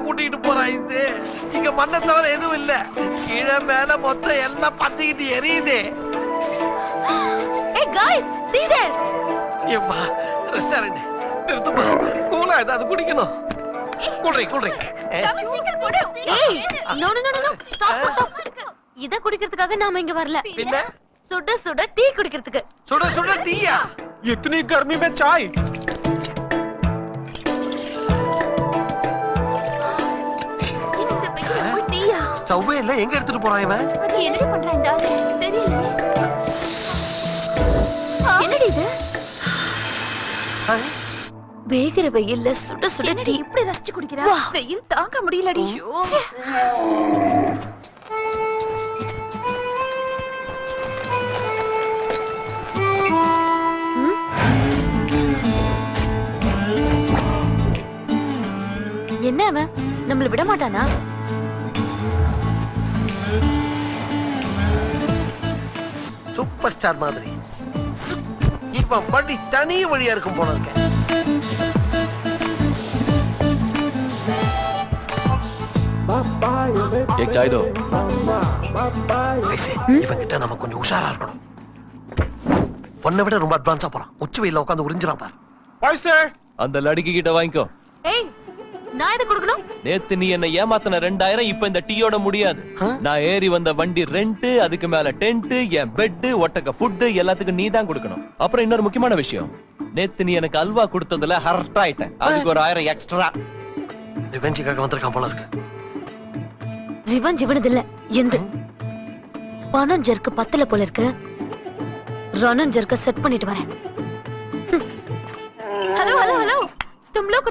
கூட்டிட்டு போறான் இது? இங்க மண்ணை தவிர எதுவும் இல்ல. கீழே மேல மொத்தம் எல்லாம் பத்திக்கிட்டு எரியுது. Hey guys, see there. ஏம்மா ரெஸ்டாரண்ட் நிறுத்துமா. கூலா ஏதாவது குடிக்கணும். கூல்ட்ரிங்க். Hey, no. Stop. இத குடிக்கிறதுக்காக நாம இங்க வரல. பின்ன சுட டீ குடிக்கிறதுக்கு. சுட டீயா? इतनी गर्मी में चाय? டீயா? ஸ்டவ்வே இல்ல, எங்க எடுத்துட்டு போறான் இவன்? அது என்னடி பண்றான் இந்த ஆளு? தெரியல. என்னடி இது? வேகிற வெயில்ல சுட டீ இப்படி ரசிச்சு குடிக்கிறா? வெயில் தாங்க முடியலடி. என்ன அவன் நம்மள விட மாட்டானா? சூப்பர் ஸ்டார் மாதிரி. இவன் வழி தனி வழியா இருக்கும் போல இருக்க. एक चाय दो। இவன் கிட்ட நம்ம கொஞ்சம் உஷாரா இருக்கணும். பொண்ணை விட ரொம்ப அட்வான்ஸா போறான். உச்சி வெயில உட்காந்து உறிஞ்சிரான் பாரு. पैसे அந்த லடிக்கு கிட்ட வாங்கிக்கோ. ஏய், நான் எது கொடுக்கணும்? நேத்து நீ என்ன ஏமாத்தின 2000 இப்ப இந்த டீயோட முடியாது. நான் ஏறி வந்த வண்டி ரெண்ட், அதுக்கு மேல டென்ட், என் பெட், ஒட்டக்க ஃபுட் எல்லாத்துக்கும் நீ தான் கொடுக்கணும். அப்புறம் இன்னொரு முக்கியமான விஷயம், நேத்து நீ எனக்கு அல்வா கொடுத்ததுல ஹர்ட் ஆயிட்டேன். அதுக்கு ஒரு 1000 எக்ஸ்ட்ரா. ரிவெஞ்சுக்காக வந்திருக்கான் போல இருக்கு. ரிவெஞ்ச் இவனது இல்ல, எந்து. பணம் ஜர்க்கு பத்தல போல இருக்கு. ரணம் ஜர்க்க செட் பண்ணிட்டு வரேன். हेलो तुम लोग